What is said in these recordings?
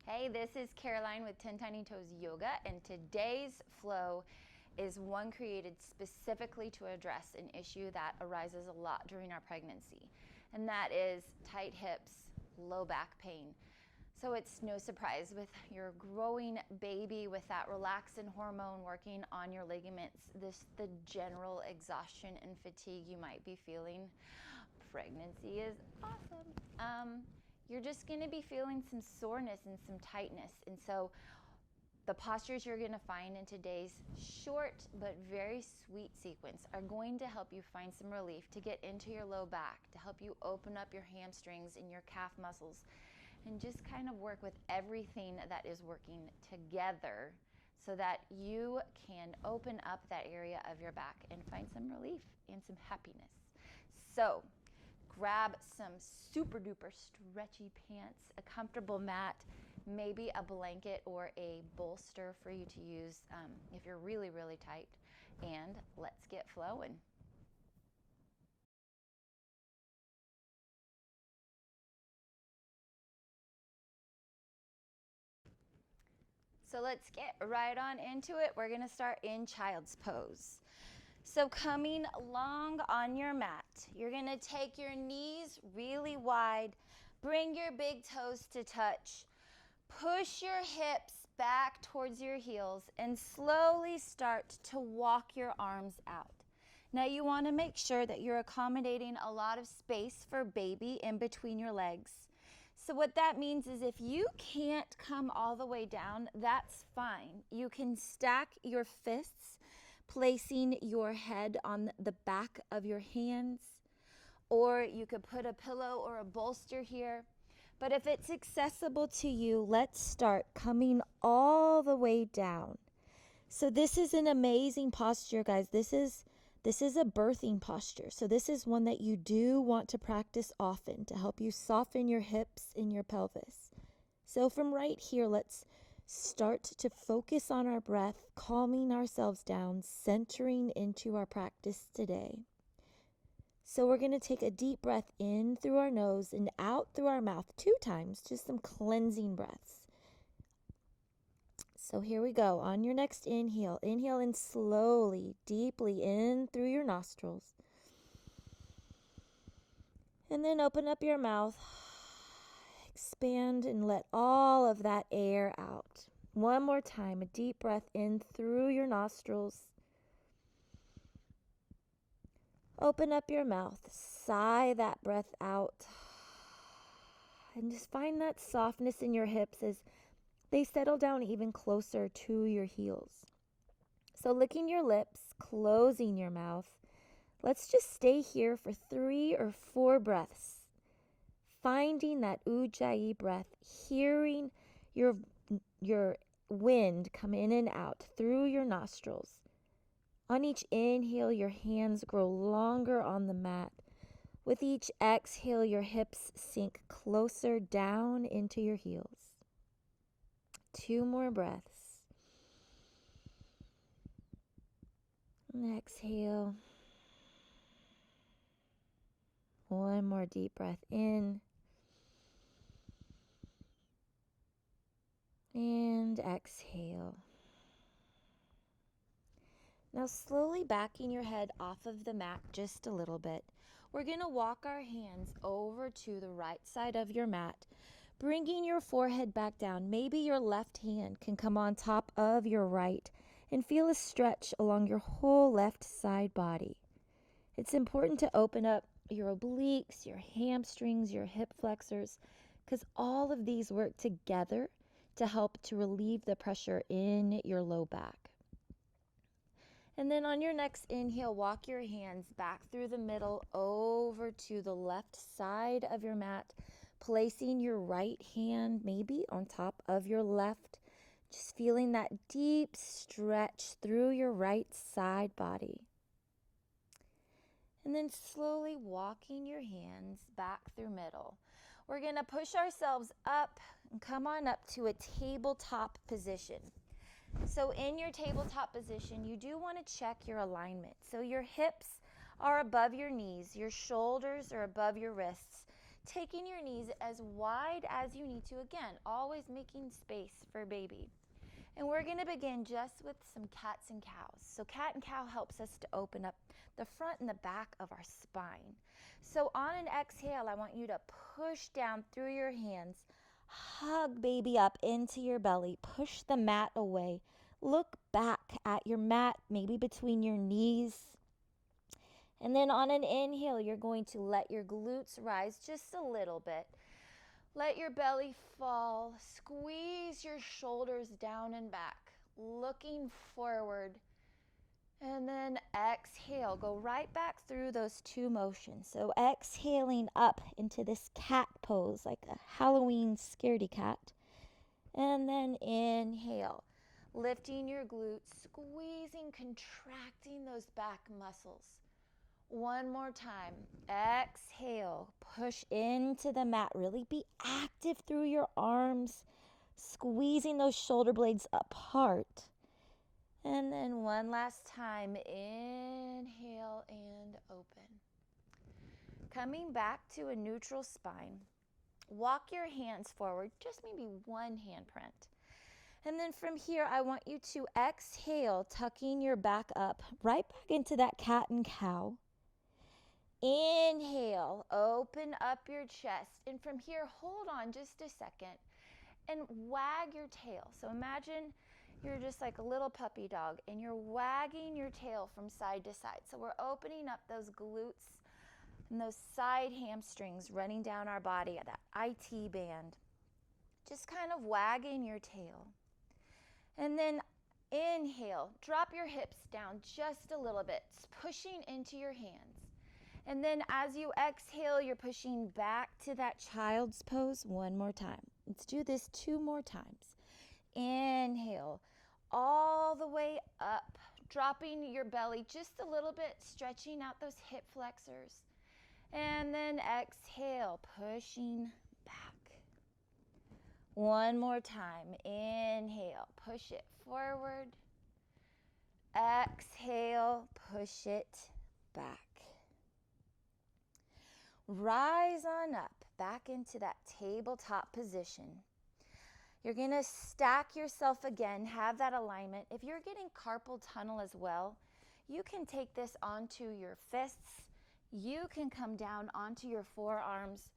Hey, this is Caroline with 10 Tiny Toes Yoga, and today's flow is one created specifically to address an issue that arises a lot during our pregnancy, and that is tight hips, low back pain. So it's no surprise with your growing baby, with that relaxin hormone working on your ligaments, the general exhaustion and fatigue you might be feeling. Pregnancy is awesome. You're just going to be feeling some soreness and some tightness. And so the postures you're going to find in today's short but very sweet sequence are going to help you find some relief to get into your low back, to help you open up your hamstrings and your calf muscles, and just kind of work with everything that is working together so that you can open up that area of your back and find some relief and some happiness. So grab some super duper stretchy pants, a comfortable mat, maybe a blanket or a bolster for you to use if you're really, really tight, and let's get flowing. So let's get right on into it. We're gonna start in child's pose. So coming long on your mat, you're gonna take your knees really wide, bring your big toes to touch, push your hips back towards your heels, and slowly start to walk your arms out. Now you wanna make sure that you're accommodating a lot of space for baby in between your legs. So what that means is if you can't come all the way down, that's fine. You can stack your fists, placing your head on the back of your hands, or you could put a pillow or a bolster here. But if it's accessible to you, let's start coming all the way down. So this is an amazing posture, guys. This is a birthing posture. So this is one that you do want to practice often to help you soften your hips and your pelvis. So from right here, let's start to focus on our breath, calming ourselves down, centering into our practice today. So we're going to take a deep breath in through our nose and out through our mouth 2 times, just some cleansing breaths. So here we go. On your next inhale, inhale in slowly, deeply in through your nostrils. And then open up your mouth, expand and let all of that air out. One more time, a deep breath in through your nostrils. Open up your mouth, sigh that breath out, and just find that softness in your hips as they settle down even closer to your heels. So licking your lips, closing your mouth, let's just stay here for 3 or 4 breaths, finding that ujjayi breath, hearing your wind come in and out through your nostrils. On each inhale, your hands grow longer on the mat. With each exhale, your hips sink closer down into your heels. 2 more breaths. And exhale. 1 more deep breath in. And exhale. Now slowly backing your head off of the mat just a little bit. We're going to walk our hands over to the right side of your mat, bringing your forehead back down. Maybe your left hand can come on top of your right and feel a stretch along your whole left side body. It's important to open up your obliques, your hamstrings, your hip flexors, because all of these work together to help to relieve the pressure in your low back. And then on your next inhale, walk your hands back through the middle over to the left side of your mat, placing your right hand maybe on top of your left, just feeling that deep stretch through your right side body. And then slowly walking your hands back through middle. We're going to push ourselves up and come on up to a tabletop position. So in your tabletop position, you do want to check your alignment. So your hips are above your knees, your shoulders are above your wrists. taking your knees as wide as you need to. Again, always making space for baby. And we're going to begin just with some cats and cows. So cat and cow helps us to open up the front and the back of our spine. So on an exhale, I want you to push down through your hands, hug baby up into your belly, push the mat away, look back at your mat, maybe between your knees. And then on an inhale, you're going to let your glutes rise just a little bit. Let your belly fall, squeeze your shoulders down and back, looking forward, and then exhale. Go right back through those two motions. So exhaling up into this cat pose, like a Halloween scaredy cat, and then inhale, lifting your glutes, squeezing, contracting those back muscles. One more time. Exhale. Push into the mat. Really be active through your arms, squeezing those shoulder blades apart. And then one last time. Inhale and open. Coming back to a neutral spine. Walk your hands forward, just maybe one handprint. And then from here, I want you to exhale, tucking your back up, right back into that cat and cow. Inhale, open up your chest, and from here, hold on just a second and wag your tail. So imagine you're just like a little puppy dog and you're wagging your tail from side to side. So we're opening up those glutes and those side hamstrings running down our body, that IT band. Just kind of wagging your tail. And then inhale, drop your hips down just a little bit, pushing into your hands. And then as you exhale, you're pushing back to that child's pose one more time. Let's do this 2 more times. Inhale, all the way up, dropping your belly just a little bit, stretching out those hip flexors. And then exhale, pushing back. One more time. Inhale, push it forward. Exhale, push it back. Rise on up, back into that tabletop position. You're going to stack yourself again, have that alignment. If you're getting carpal tunnel as well, you can take this onto your fists. You can come down onto your forearms.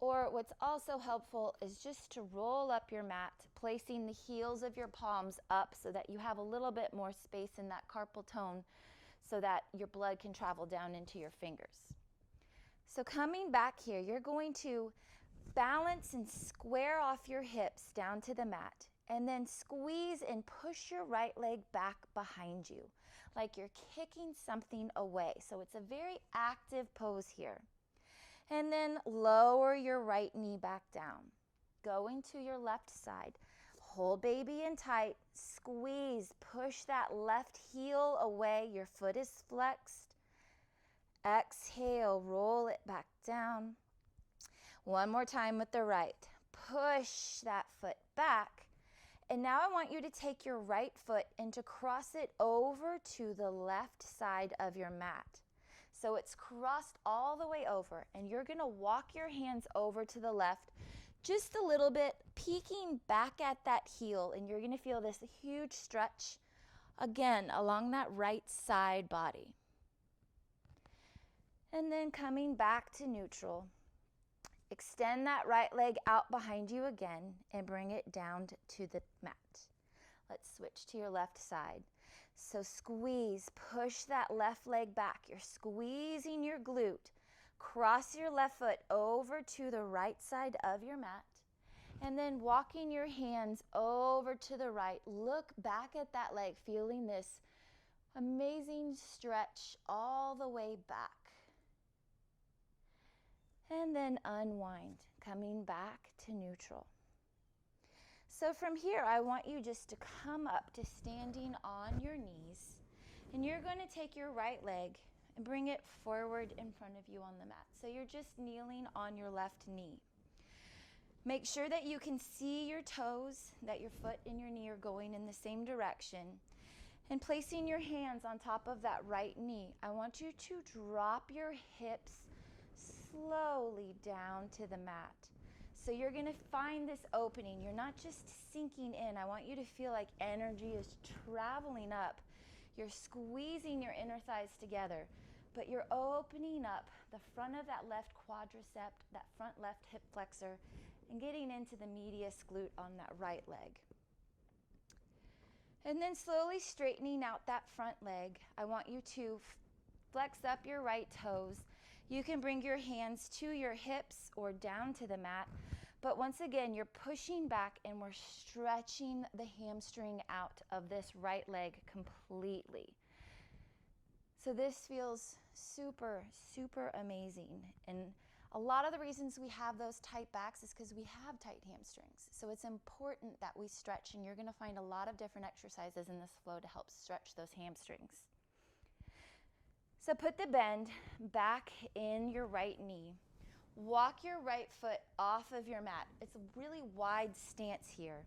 Or what's also helpful is just to roll up your mat, placing the heels of your palms up so that you have a little bit more space in that carpal tunnel so that your blood can travel down into your fingers. So coming back here, you're going to balance and square off your hips down to the mat, and then squeeze and push your right leg back behind you, like you're kicking something away. So it's a very active pose here. And then lower your right knee back down. Going to your left side. Hold baby in tight, squeeze, push that left heel away. Your foot is flexed. Exhale, roll it back down. One more time with the right. Push that foot back. And now I want you to take your right foot and to cross it over to the left side of your mat. So it's crossed all the way over, and you're going to walk your hands over to the left just a little bit, peeking back at that heel, and you're going to feel this huge stretch again along that right side body. And then coming back to neutral, extend that right leg out behind you again and bring it down to the mat. Let's switch to your left side. So squeeze, push that left leg back. You're squeezing your glute. Cross your left foot over to the right side of your mat. And then walking your hands over to the right. Look back at that leg, feeling this amazing stretch all the way back. And then unwind, coming back to neutral. So from here, I want you just to come up to standing on your knees. And you're going to take your right leg and bring it forward in front of you on the mat. So you're just kneeling on your left knee. Make sure that you can see your toes, that your foot and your knee are going in the same direction. And placing your hands on top of that right knee, I want you to drop your hips slowly down to the mat. So you're gonna find this opening. You're not just sinking in. I want you to feel like energy is traveling up. You're squeezing your inner thighs together, but you're opening up the front of that left quadricep, that front left hip flexor, and getting into the medius glute on that right leg. And then slowly straightening out that front leg. I want you to flex up your right toes. You can bring your hands to your hips or down to the mat, but once again, you're pushing back and we're stretching the hamstring out of this right leg completely. So this feels super, super amazing. And a lot of the reasons we have those tight backs is because we have tight hamstrings. So it's important that we stretch, and you're gonna find a lot of different exercises in this flow to help stretch those hamstrings. So put the bend back in your right knee. Walk your right foot off of your mat. It's a really wide stance here.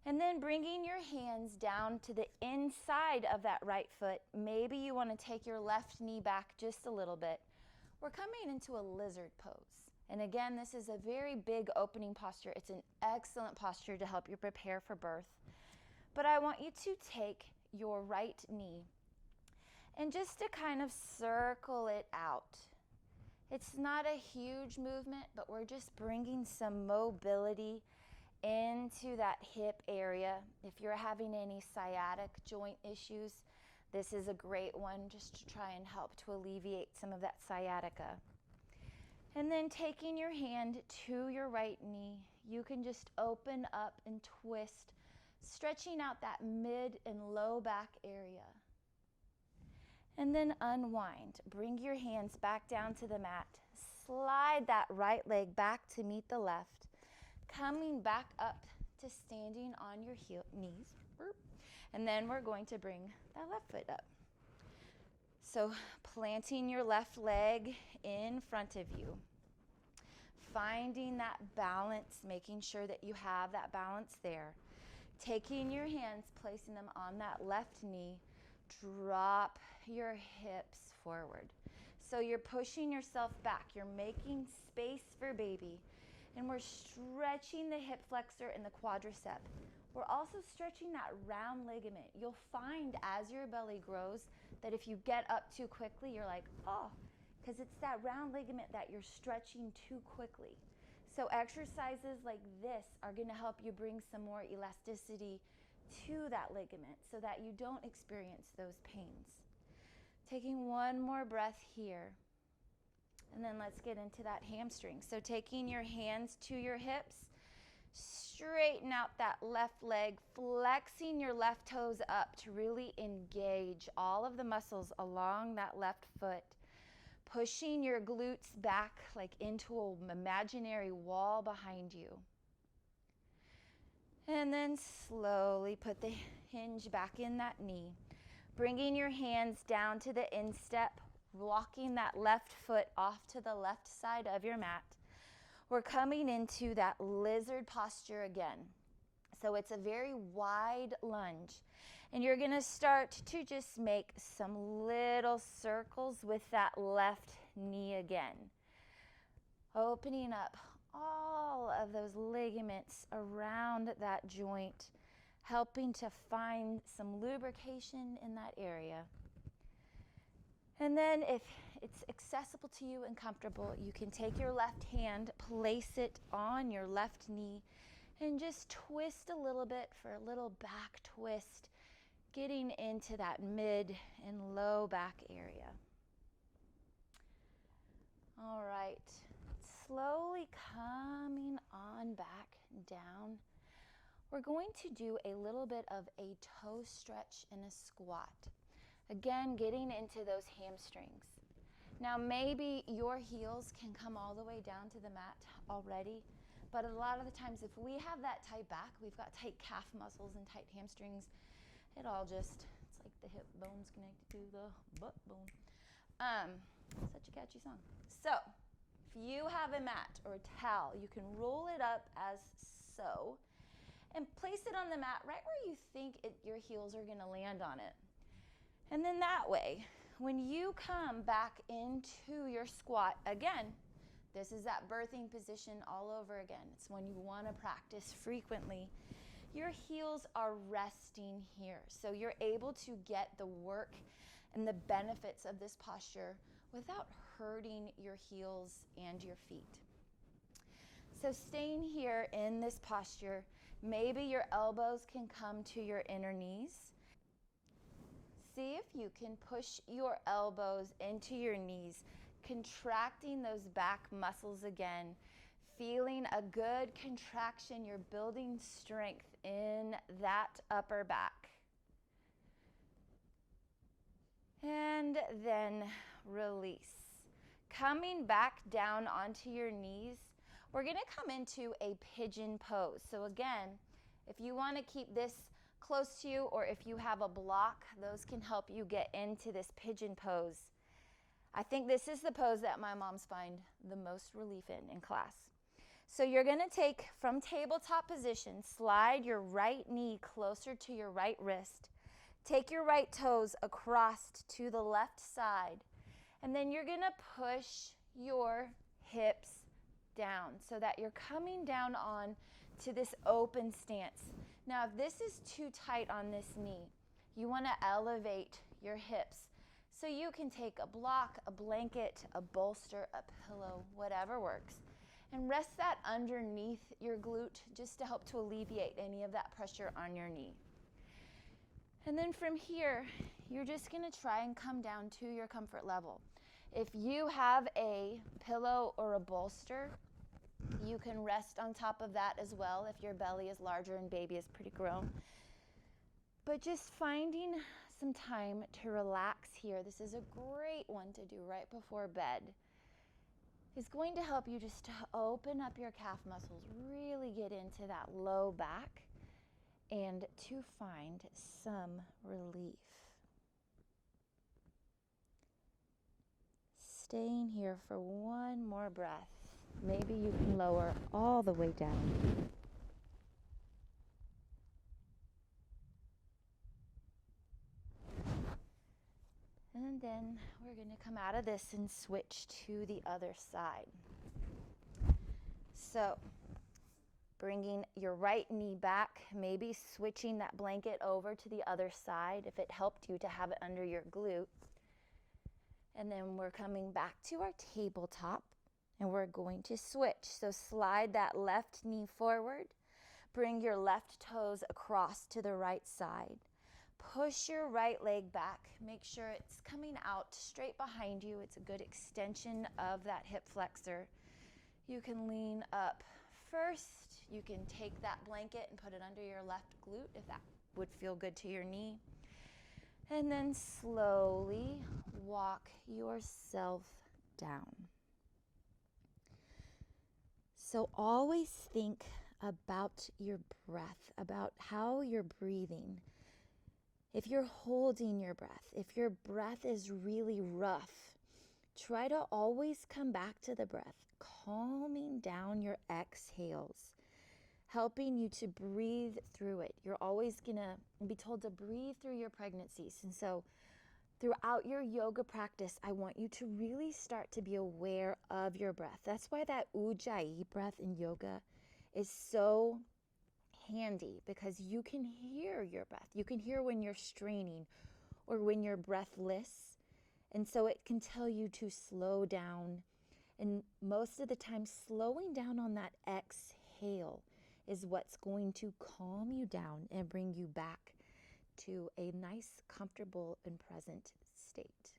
And then bringing your hands down to the inside of that right foot. Maybe you want to take your left knee back just a little bit. We're coming into a lizard pose. And again, this is a very big opening posture. It's an excellent posture to help you prepare for birth. But I want you to take your right knee and just to kind of circle it out. It's not a huge movement, but we're just bringing some mobility into that hip area. If you're having any sciatic joint issues, this is a great one just to try and help to alleviate some of that sciatica. And then taking your hand to your right knee, you can just open up and twist, stretching out that mid and low back area. And then unwind. Bring your hands back down to the mat. Slide that right leg back to meet the left. Coming back up to standing on your knees. And then we're going to bring that left foot up. So planting your left leg in front of you. Finding that balance, making sure that you have that balance there. Taking your hands, placing them on that left knee. Drop your hips forward. So you're pushing yourself back. You're making space for baby. And we're stretching the hip flexor and the quadricep. We're also stretching that round ligament. You'll find as your belly grows that if you get up too quickly, you're like, oh, because it's that round ligament that you're stretching too quickly. So exercises like this are going to help you bring some more elasticity to that ligament so that you don't experience those pains. Taking one more breath here. And then let's get into that hamstring. So taking your hands to your hips, straighten out that left leg, flexing your left toes up to really engage all of the muscles along that left foot. Pushing your glutes back like into an imaginary wall behind you. And then slowly put the hinge back in that knee. Bringing your hands down to the instep, walking that left foot off to the left side of your mat. We're coming into that lizard posture again. So it's a very wide lunge. And you're gonna start to just make some little circles with that left knee again. Opening up all of those ligaments around that joint, helping to find some lubrication in that area. And then if it's accessible to you and comfortable, you can take your left hand, place it on your left knee, and just twist a little bit for a little back twist, getting into that mid and low back area. All right, slowly coming on back down. We're going to do a little bit of a toe stretch and a squat. Again, getting into those hamstrings. Now maybe your heels can come all the way down to the mat already, but a lot of the times if we have that tight back, we've got tight calf muscles and tight hamstrings, it all just, it's like the hip bone's connected to the butt bone. Such a catchy song. So, if you have a mat or a towel, you can roll it up as so, and place it on the mat right where you think your heels are gonna land on it. And then that way, when you come back into your squat, again, This is that birthing position all over again. It's one you want to practice frequently. Your heels are resting here, so you're able to get the work and the benefits of this posture without hurting your heels and your feet. So staying here in this posture, maybe your elbows can come to your inner knees. See if you can push your elbows into your knees, contracting those back muscles again, feeling a good contraction. You're building strength in that upper back. And then release. Coming back down onto your knees, we're going to come into a pigeon pose. So again, if you want to keep this close to you, or if you have a block, those can help you get into this pigeon pose. I think this is the pose that my moms find the most relief in class. So you're going to take from tabletop position, slide your right knee closer to your right wrist, take your right toes across to the left side, and then you're going to push your hips down so that you're coming down on to this open stance. Now, if this is too tight on this knee, you want to elevate your hips. So you can take a block, a blanket, a bolster, a pillow, whatever works, and rest that underneath your glute just to help to alleviate any of that pressure on your knee. And then from here, you're just going to try and come down to your comfort level. If you have a pillow or a bolster, you can rest on top of that as well if your belly is larger and baby is pretty grown. But just finding some time to relax here, this is a great one to do right before bed, is going to help you just to open up your calf muscles, really get into that low back, and to find some relief. Staying here for one more breath. Maybe you can lower all the way down. And then we're going to come out of this and switch to the other side. So, bringing your right knee back, maybe switching that blanket over to the other side if it helped you to have it under your glute. And then we're coming back to our tabletop and we're going to switch. So slide that left knee forward, bring your left toes across to the right side. Push your right leg back. Make sure it's coming out straight behind you. It's a good extension of that hip flexor. You can lean up first. You can take that blanket and put it under your left glute if that would feel good to your knee. And then slowly walk yourself down. So always think about your breath, about how you're breathing. If you're holding your breath, if your breath is really rough, try to always come back to the breath, calming down your exhales, helping you to breathe through it. You're always going to be told to breathe through your pregnancies. And so throughout your yoga practice, I want you to really start to be aware of your breath. That's why that ujjayi breath in yoga is so handy, because you can hear your breath. You can hear when you're straining or when you're breathless. And so it can tell you to slow down. And most of the time, slowing down on that exhale is what's going to calm you down and bring you back to a nice, comfortable, and present state.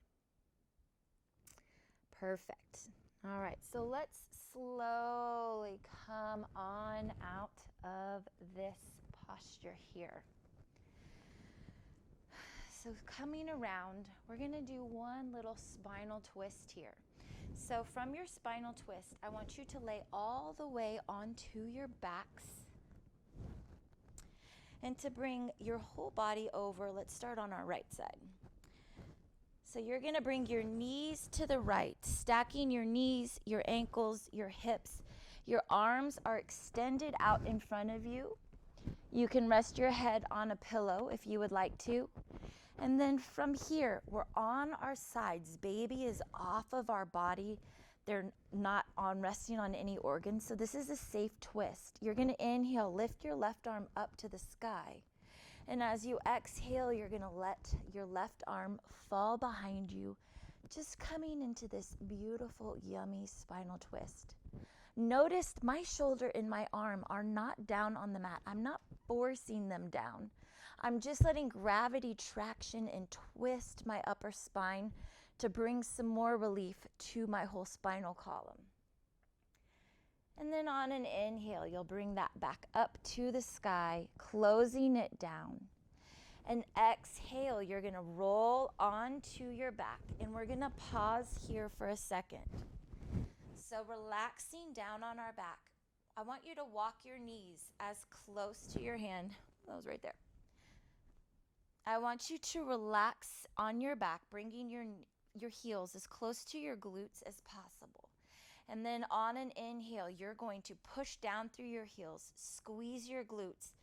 Perfect. All right, so let's slowly come on out of this posture here. So coming around, we're going to do one little spinal twist here. So from your spinal twist, I want you to lay all the way onto your backs and to bring your whole body over. Let's start on our right side. So you're going to bring your knees to the right, stacking your knees, your ankles, your hips. Your arms are extended out in front of you. You can rest your head on a pillow if you would like to. And then from here, we're on our sides. Baby is off of our body. They're not resting on any organs, so this is a safe twist. You're going to inhale, lift your left arm up to the sky. And as you exhale, you're going to let your left arm fall behind you, just coming into this beautiful, yummy spinal twist. Notice my shoulder and my arm are not down on the mat. I'm not forcing them down. I'm just letting gravity traction and twist my upper spine to bring some more relief to my whole spinal column. And then on an inhale, you'll bring that back up to the sky, closing it down. And exhale, you're going to roll onto your back. And we're going to pause here for a second. So relaxing down on our back. I want you to walk your knees as close to your hand. That was right there. I want you to relax on your back, bringing your heels as close to your glutes as possible. And then on an inhale, you're going to push down through your heels, squeeze your glutes,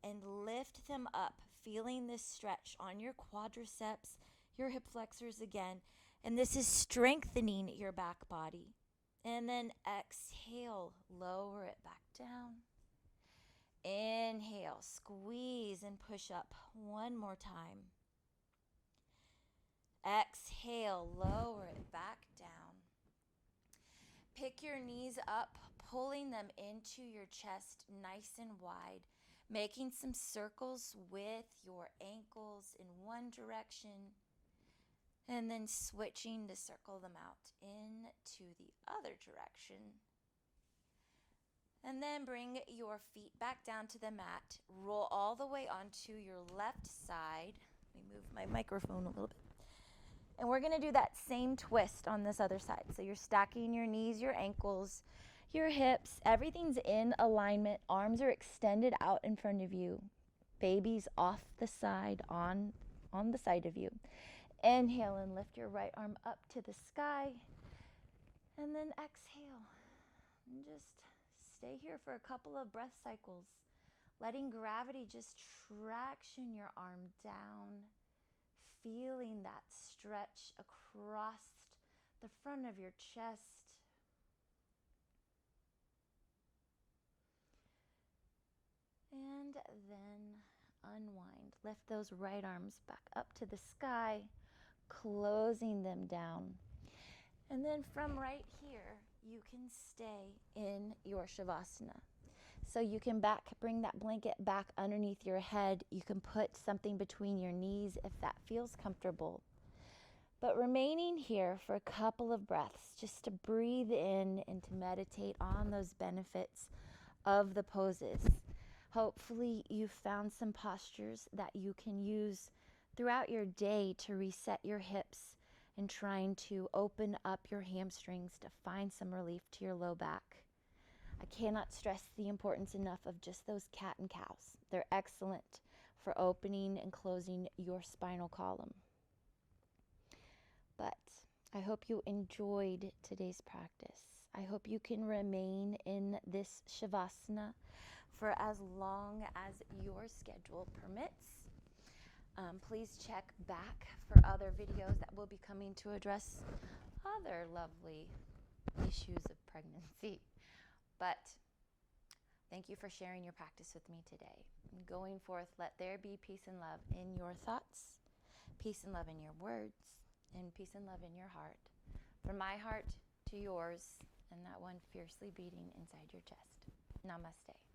and lift them up, feeling this stretch on your quadriceps, your hip flexors again. And this is strengthening your back body. And then exhale, lower it back down. Inhale, squeeze and push up one more time. Exhale, lower it back down. Pick your knees up, pulling them into your chest nice and wide, making some circles with your ankles in one direction, and then switching to circle them out into the other direction. And then bring your feet back down to the mat. Roll all the way onto your left side. Let me move my microphone a little bit. And we're going to do that same twist on this other side. So you're stacking your knees, your ankles, your hips. Everything's in alignment. Arms are extended out in front of you. Baby's off the side, on the side of you. Inhale and lift your right arm up to the sky. And then exhale. And just stay here for a couple of breath cycles, letting gravity just traction your arm down, feeling that stretch across the front of your chest. And then unwind. Lift those right arms back up to the sky, closing them down. And then from right here, you can stay in your Shavasana. So you can bring that blanket back underneath your head. You can put something between your knees if that feels comfortable. But remaining here for a couple of breaths, just to breathe in and to meditate on those benefits of the poses. Hopefully you've found some postures that you can use throughout your day to reset your hips and trying to open up your hamstrings to find some relief to your low back. I cannot stress the importance enough of just those cat and cows. They're excellent for opening and closing your spinal column. But I hope you enjoyed today's practice. I hope you can remain in this Shavasana for as long as your schedule permits. Please check back for other videos that will be coming to address other lovely issues of pregnancy. But thank you for sharing your practice with me today. Going forth, let there be peace and love in your thoughts, peace and love in your words, and peace and love in your heart. From my heart to yours, and that one fiercely beating inside your chest. Namaste.